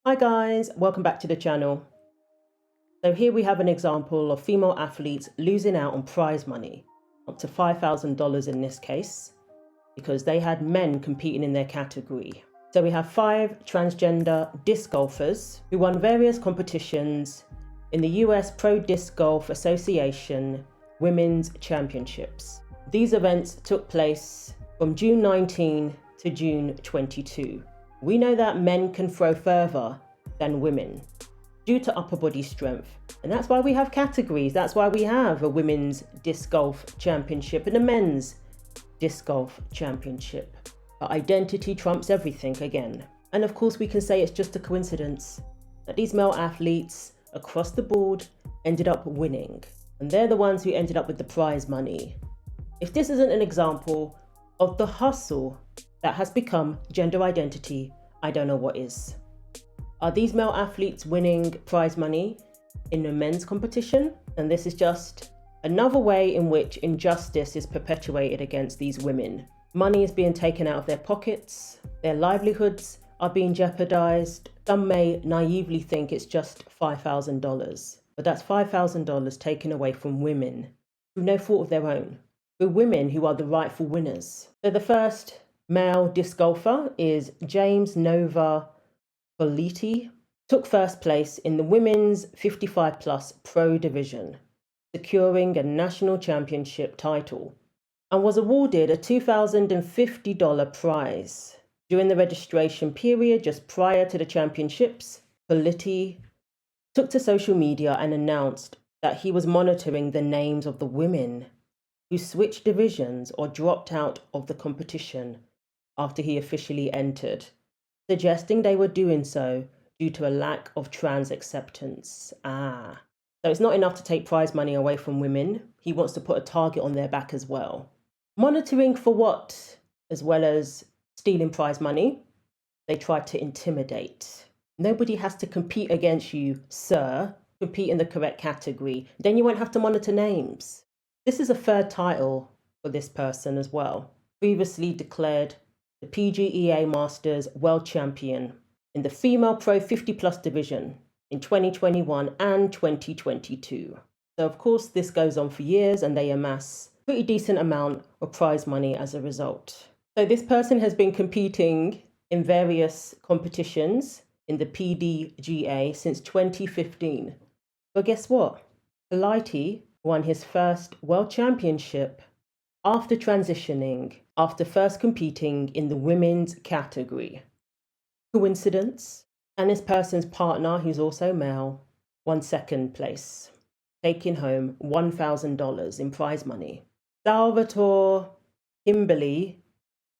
Hi guys, welcome back to the channel. So here we have an example of female athletes losing out on prize money, up to $5,000 in this case, because they had men competing in their category. So we have 5 transgender disc golfers who won various competitions in the US Pro Disc Golf Association Women's Championships. These events took place from June 19 to June 22. We know that men can throw further than women due to upper body strength, and that's why we have categories. That's why we have a women's disc golf championship and a men's disc golf championship. But identity trumps everything again. And of course we can say it's just a coincidence that these male athletes across the board ended up winning, and they're the ones who ended up with the prize money. If this isn't an example of the hustle that has become gender identity, I don't know what is. Are these male athletes winning prize money in the men's competition? And this is just another way in which injustice is perpetuated against these women. Money is being taken out of their pockets, their livelihoods are being jeopardized. Some may naively think it's just $5,000, but that's $5,000 taken away from women through no fault of their own, for women who are the rightful winners. So the first male disc golfer is James Nova Politi, took first place in the women's 55 plus pro division, securing a national championship title, and was awarded a $2,050 prize. During the registration period just prior to the championships, Politi took to social media and announced that he was monitoring the names of the women who switched divisions or dropped out of the competition after he officially entered, suggesting they were doing so due to a lack of trans acceptance. So it's not enough to take prize money away from women. He wants to put a target on their back as well. Monitoring for what? As well as stealing prize money, they tried to intimidate. Nobody has to compete against you, sir. Compete in the correct category. Then you won't have to monitor names. This is a third title for this person as well. Previously declared the PGEA Masters World Champion in the female pro 50 plus division in 2021 and 2022. So of course this goes on for years and they amass a pretty decent amount of prize money as a result. So this person has been competing in various competitions in the PDGA since 2015. But guess what? Politi won his first world championship after transitioning, after first competing in the women's category. Coincidence? And this person's partner, who's also male, won second place, taking home $1,000 in prize money. Salvatore Kimberly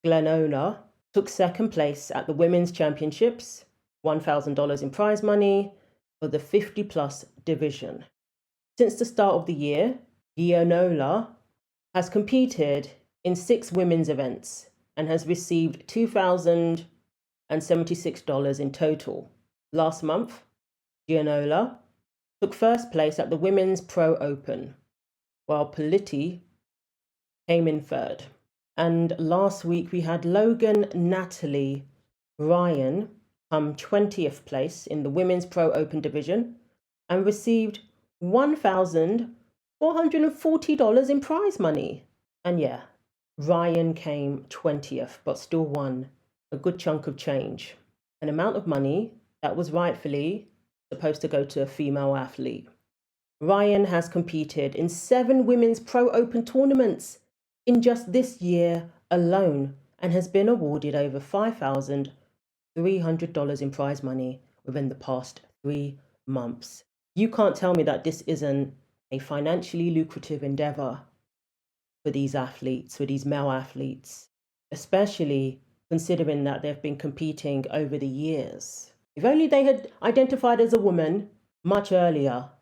Glenola took second place at the women's championships, $1,000 in prize money for the 50 plus division. Since the start of the year, Glenola has competed in 6 women's events and has received $2,076 in total. Last month, Gianola took first place at the Women's Pro Open, while Politi came in third. And last week we had Logan Natalie Ryan come 20th place in the Women's Pro Open division and received $1,440 in prize money. And yeah, Ryan came 20th, but still won a good chunk of change, an amount of money that was rightfully supposed to go to a female athlete. Ryan has competed in 7 women's pro open tournaments in just this year alone and has been awarded over $5,300 in prize money within the past 3 months. You can't tell me that this isn't a financially lucrative endeavor for these athletes, for these male athletes, especially considering that they've been competing over the years. If only they had identified as a woman much earlier,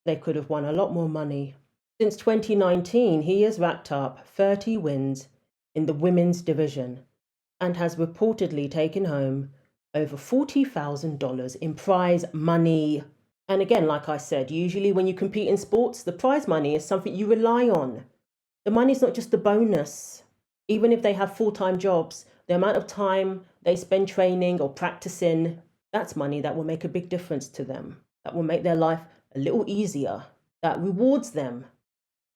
they could have won a lot more money. Since 2019, he has racked up 30 wins in the women's division and has reportedly taken home over $40,000 in prize money. And again, like I said, usually when you compete in sports, the prize money is something you rely on. The money's not just a bonus. Even if they have full-time jobs, the amount of time they spend training or practicing, That's money that will make a big difference to them, that will make their life a little easier, that rewards them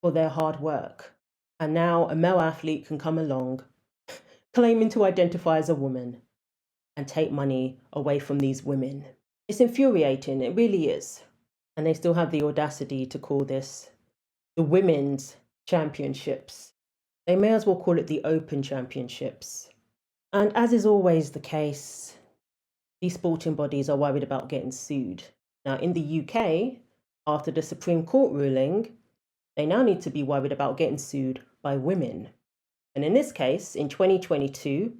for their hard work. And now a male athlete can come along claiming to identify as a woman and take money away from these women. It's infuriating, it really is. And they still have the audacity to call this the Women's Championships. They may as well call it the Open Championships. And as is always the case, these sporting bodies are worried about getting sued. Now, in the UK, after the Supreme Court ruling, they now need to be worried about getting sued by women. And in this case, in 2022,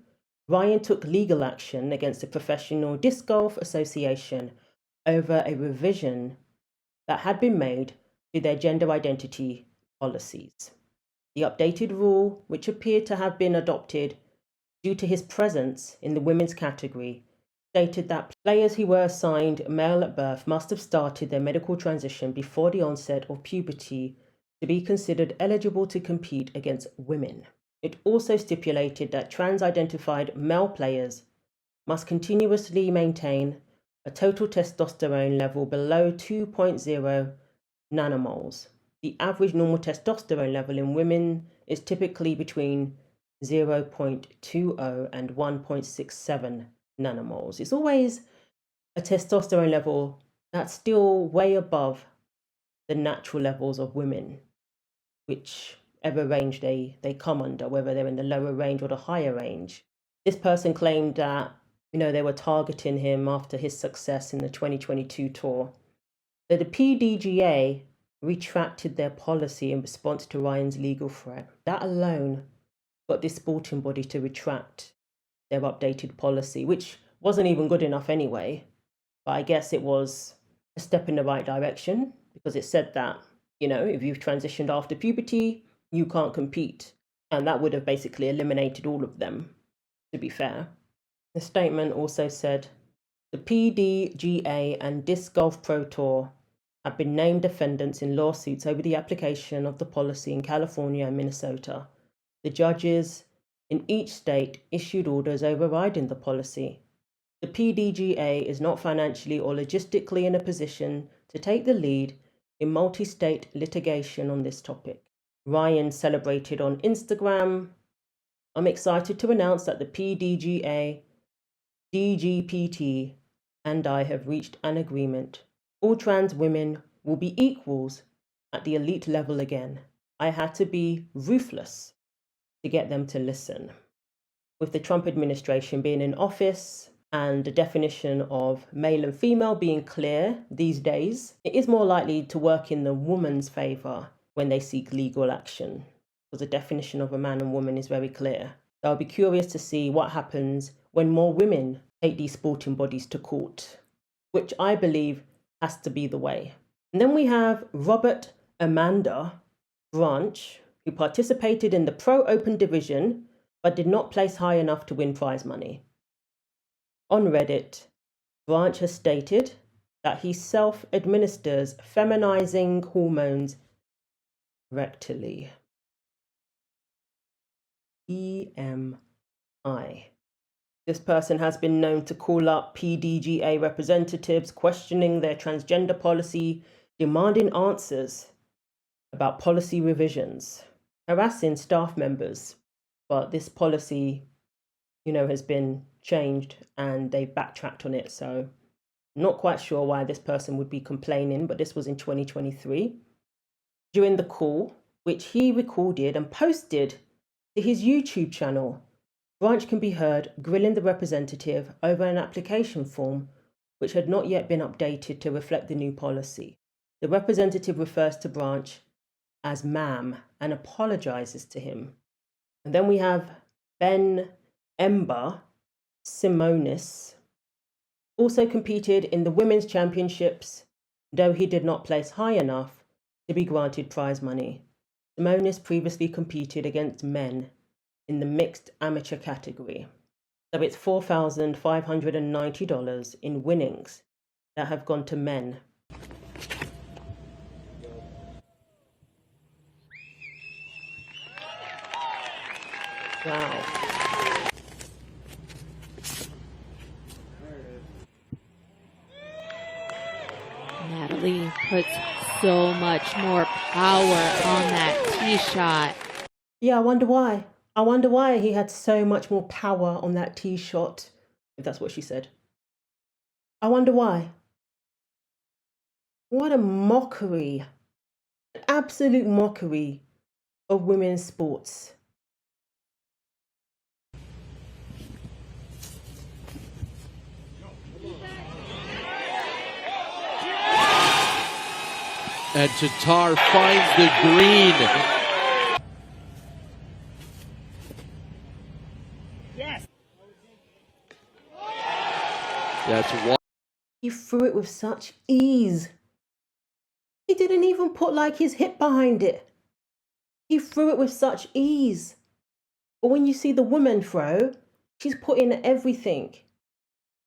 Ryan took legal action against the Professional Disc Golf Association over a revision that had been made to their gender identity policies. The updated rule, which appeared to have been adopted due to his presence in the women's category, stated that players who were assigned male at birth must have started their medical transition before the onset of puberty to be considered eligible to compete against women. It also stipulated that trans-identified male players must continuously maintain a total testosterone level below 2.0 nanomoles. The average normal testosterone level in women is typically between 0.20 and 1.67 nanomoles. It's always a testosterone level that's still way above the natural levels of women, whichever range they come under, whether they're in the lower range or the higher range. This person claimed that, they were targeting him after his success in the 2022 tour. So the PDGA retracted their policy in response to Ryan's legal threat. That alone got this sporting body to retract their updated policy, which wasn't even good enough anyway. But I guess it was a step in the right direction, because it said that, if you've transitioned after puberty, you can't compete. And that would have basically eliminated all of them, to be fair. The statement also said, the PDGA and Disc Golf Pro Tour have been named defendants in lawsuits over the application of the policy in California and Minnesota. The judges in each state issued orders overriding the policy. The PDGA is not financially or logistically in a position to take the lead in multi-state litigation on this topic. Ryan celebrated on Instagram. I'm excited to announce that the PDGA, DGPT, and I have reached an agreement. All trans women will be equals at the elite level again. I had to be ruthless to get them to listen. With the Trump administration being in office and the definition of male and female being clear these days, it is more likely to work in the woman's favor when they seek legal action, because the definition of a man and woman is very clear. So I'll be curious to see what happens when more women take these sporting bodies to court, which I believe has to be the way. And then we have Robert Amanda Branch, who participated in the Pro Open division but did not place high enough to win prize money. On Reddit, Branch has stated that he self-administers feminizing hormones rectally. EMI. This person has been known to call up PDGA representatives questioning their transgender policy, demanding answers about policy revisions, harassing staff members. But this policy, has been changed and they've backtracked on it. So I'm not quite sure why this person would be complaining, but this was in 2023. During the call, which he recorded and posted to his YouTube channel, Branch can be heard grilling the representative over an application form which had not yet been updated to reflect the new policy. The representative refers to Branch as ma'am and apologizes to him. And then we have Ben Ember Simonis, also competed in the Women's Championships, though he did not place high enough to be granted prize money. Simonis previously competed against men in the mixed amateur category. So it's $4,590 in winnings that have gone to men. Wow. Natalie puts so much more power on that tee shot. Yeah, I wonder why. I wonder why he had so much more power on that tee shot, if that's what she said. I wonder why. What a mockery. An absolute mockery of women's sports. And Tatar finds the green. Yes. That's one. He threw it with such ease. He didn't even put like his hip behind it. He threw it with such ease. But when you see the woman throw, she's putting everything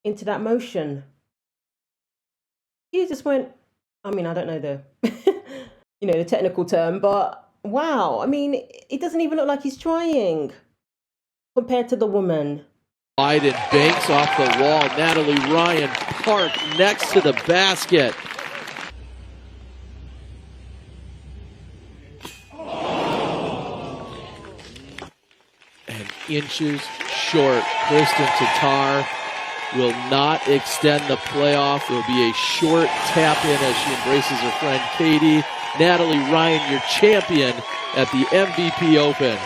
into that motion. He just went, I mean, I don't know the, the technical term, but wow. I mean, it doesn't even look like he's trying compared to the woman. Wide and banks off the wall. Natalie Ryan parked next to the basket. And inches short. Kristen Tatar will not extend the playoff. There will be a short tap in as she embraces her friend Katie. Natalie Ryan, your champion at the MVP Open.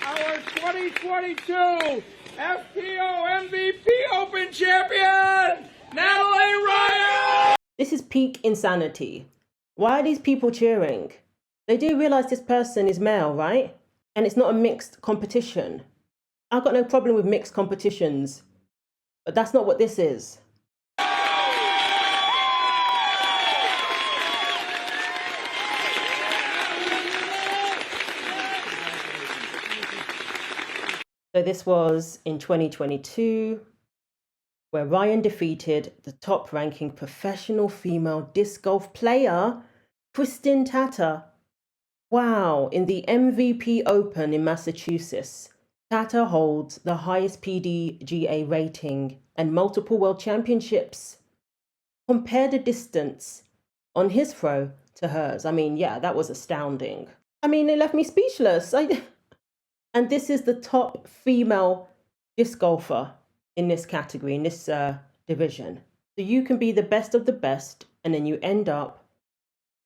Our 2022 FPO MVP Open champion, Natalie Ryan! This is peak insanity. Why are these people cheering? They do realize this person is male, right? And it's not a mixed competition. I've got no problem with mixed competitions, but that's not what this is. So this was in 2022, where Ryan defeated the top-ranking professional female disc golf player, Kristen Tatar. Wow, in the MVP Open in Massachusetts, Tatar holds the highest PDGA rating and multiple world championships. Compare the distance on his throw to hers. I mean, yeah, that was astounding. I mean, it left me speechless. And this is the top female disc golfer in this category, in this division. So you can be the best of the best, and then you end up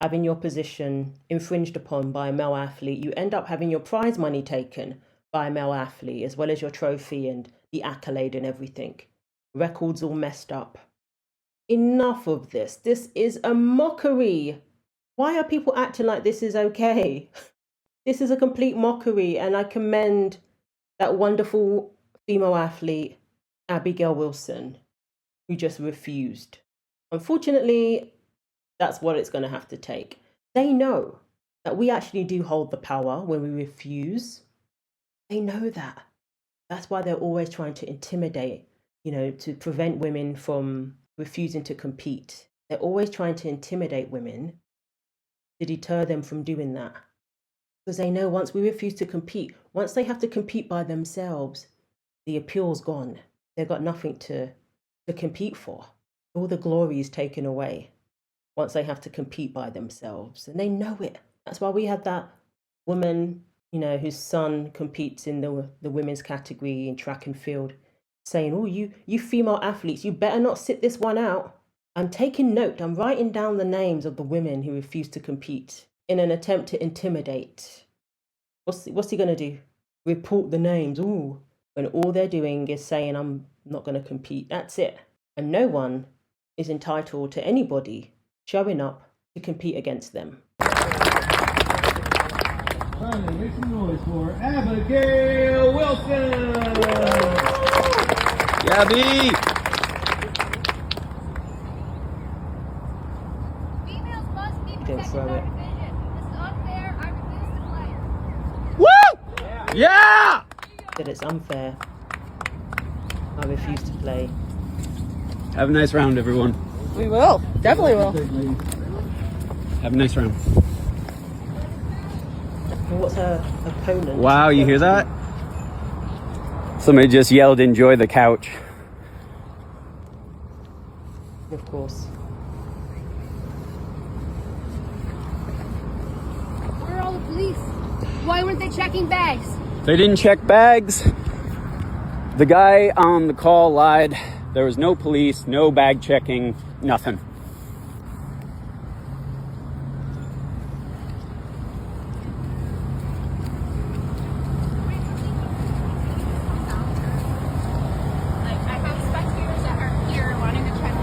having your position infringed upon by a male athlete. You end up having your prize money taken by a male athlete, as well as your trophy and the accolade and everything. Records all messed up. Enough of this. This is a mockery. Why are people acting like this is okay? This is a complete mockery, and I commend that wonderful female athlete, Abigail Wilson, who just refused. Unfortunately, that's what it's going to have to take. They know that we actually do hold the power when we refuse. They know that. That's why they're always trying to intimidate, to prevent women from refusing to compete. They're always trying to intimidate women to deter them from doing that. Because they know once we refuse to compete, once they have to compete by themselves, the appeal's gone. They've got nothing to compete for. All the glory is taken away once they have to compete by themselves. And they know it. That's why we had that woman, whose son competes in the women's category in track and field, saying, oh, you female athletes, you better not sit this one out. I'm taking note. I'm writing down the names of the women who refuse to compete in an attempt to intimidate. What's he going to do? Report the names. Ooh. When all they're doing is saying, I'm not going to compete. That's it. And no one is entitled to anybody showing up to compete against them. Finally, make some noise for Abigail Wilson! Gabby! Females must be Didn't protected throw in our it. division. This is unfair. I refuse to play. Woo! Yeah! That it's unfair. I refuse to play. Have a nice round, everyone. We will. Definitely will. Have a nice round. And what's her opponent? Wow, you hear that? Somebody just yelled, "Enjoy the couch." Of course. Where are all the police? Why weren't they checking bags? They didn't check bags. The guy on the call lied. There was no police, no bag checking, nothing. I have spectators that are here wanting to check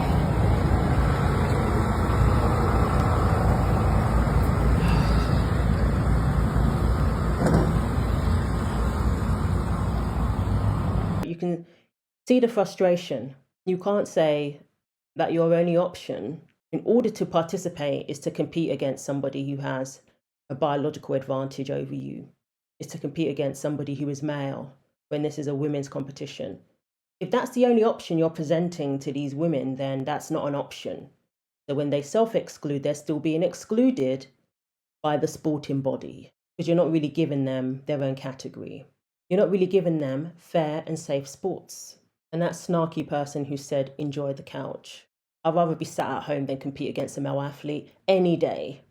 in. You can see the frustration. You can't say that your only option in order to participate is to compete against somebody who has a biological advantage over you, is to compete against somebody who is male when this is a women's competition. If that's the only option you're presenting to these women, then that's not an option. So when they self-exclude, they're still being excluded by the sporting body because you're not really giving them their own category. You're not really giving them fair and safe sports. And that snarky person who said, enjoy the couch. I'd rather be sat at home than compete against a male athlete any day.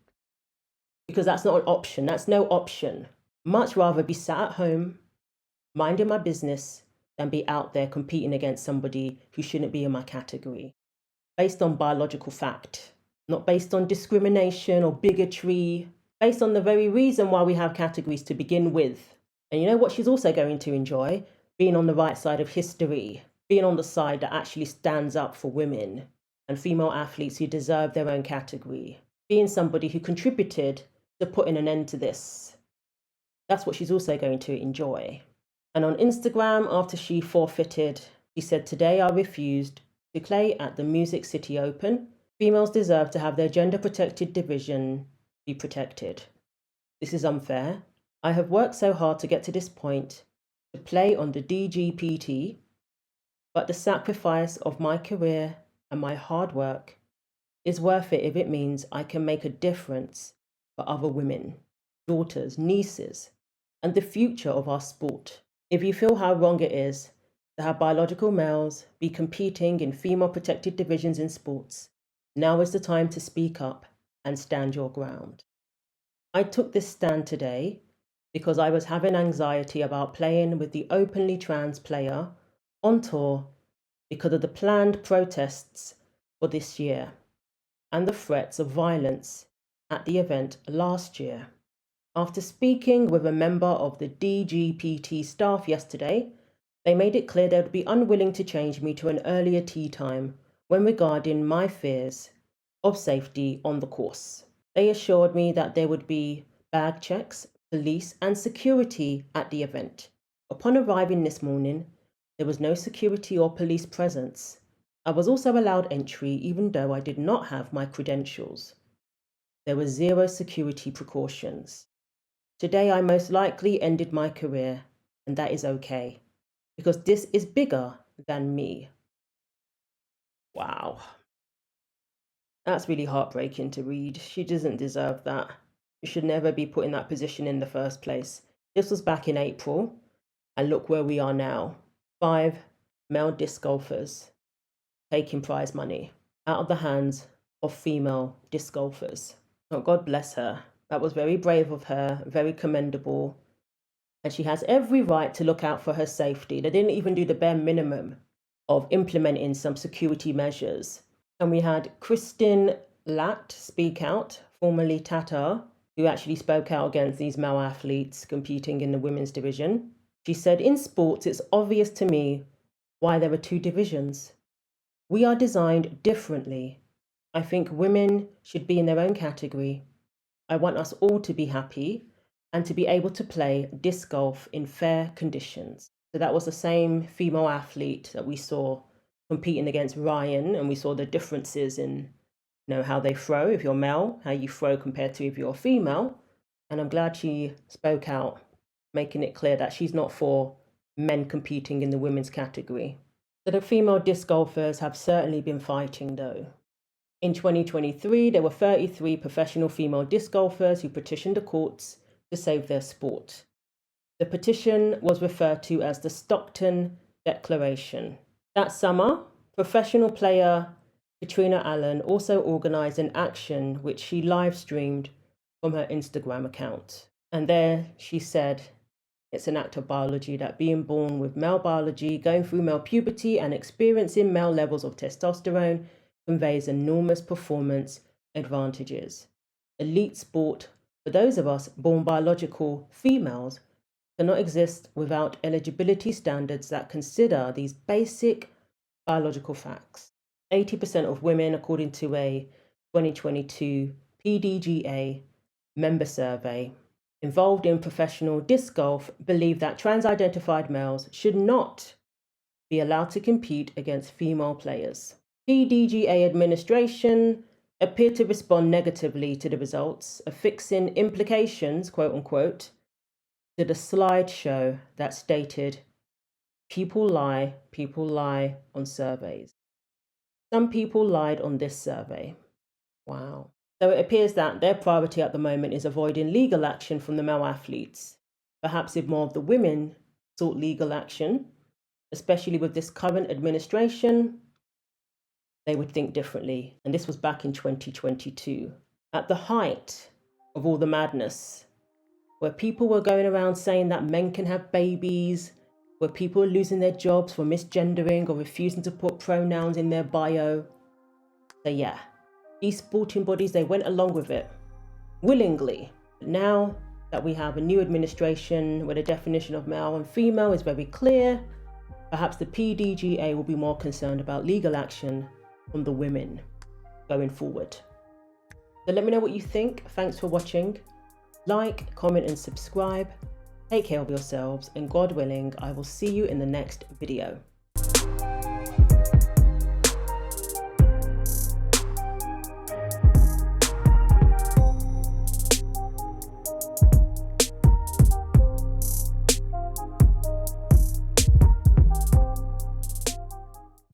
Because that's not an option. That's no option. Much rather be sat at home, minding my business, than be out there competing against somebody who shouldn't be in my category. Based on biological fact, not based on discrimination or bigotry, based on the very reason why we have categories to begin with. And you know what she's also going to enjoy? Being on the right side of history, being on the side that actually stands up for women and female athletes who deserve their own category, being somebody who contributed to putting an end to this. That's what she's also going to enjoy. And on Instagram, after she forfeited, she said, today I refused to play at the Music City Open. Females deserve to have their gender-protected division be protected. This is unfair. I have worked so hard to get to this point, to play on the DGPT, but the sacrifice of my career and my hard work is worth it if it means I can make a difference for other women, daughters, nieces, and the future of our sport. If you feel how wrong it is to have biological males be competing in female protected divisions in sports, now is the time to speak up and stand your ground. I took this stand today because I was having anxiety about playing with the openly trans player on tour because of the planned protests for this year and the threats of violence at the event last year. After speaking with a member of the DGPT staff yesterday, they made it clear they would be unwilling to change me to an earlier tee time when regarding my fears of safety on the course. They assured me that there would be bag checks, police and security at the event. Upon arriving this morning, there was no security or police presence. I was also allowed entry even though I did not have my credentials. There were zero security precautions. Today I most likely ended my career, and that is okay, because this is bigger than me. Wow. That's really heartbreaking to read. She doesn't deserve that. She should never be put in that position in the first place. This was back in April, and look where we are now. 5 male disc golfers taking prize money out of the hands of female disc golfers. Oh, God bless her. That was very brave of her, very commendable. And she has every right to look out for her safety. They didn't even do the bare minimum of implementing some security measures. And we had Kristin Latt speak out, formerly Tata, who actually spoke out against these male athletes competing in the women's division. She said, in sports, it's obvious to me why there are 2 divisions. We are designed differently. I think women should be in their own category. I want us all to be happy and to be able to play disc golf in fair conditions. So that was the same female athlete that we saw competing against Ryan, and we saw the differences in how they throw if you're male, how you throw compared to if you're female. And I'm glad she spoke out, making it clear that she's not for men competing in the women's category. So the female disc golfers have certainly been fighting though. In 2023, there were 33 professional female disc golfers who petitioned the courts to save their sport. The petition was referred to as the Stockton Declaration. That summer, professional player Katrina Allen also organised an action which she live streamed from her Instagram account. And there she said, it's an act of biology that being born with male biology, going through male puberty and experiencing male levels of testosterone conveys enormous performance advantages. Elite sport, for those of us born biological females, cannot exist without eligibility standards that consider these basic biological facts. 80% of women, according to a 2022 PDGA member survey, involved in professional disc golf believe that trans-identified males should not be allowed to compete against female players. PDGA administration appeared to respond negatively to the results, affixing implications, quote unquote, to the slideshow that stated, people lie on surveys. Some people lied on this survey. Wow. So it appears that their priority at the moment is avoiding legal action from the male athletes. Perhaps if more of the women sought legal action, especially with this current administration, they would think differently. And this was back in 2022, at the height of all the madness, where people were going around saying that men can have babies, where people are losing their jobs for misgendering or refusing to put pronouns in their bio. So yeah, these sporting bodies, they went along with it willingly. But now that we have a new administration where the definition of male and female is very clear, perhaps the PDGA will be more concerned about legal action from the women going forward. So let me know what you think. Thanks for watching. Like, comment and subscribe. Take care of yourselves, and God willing, I will see you in the next video.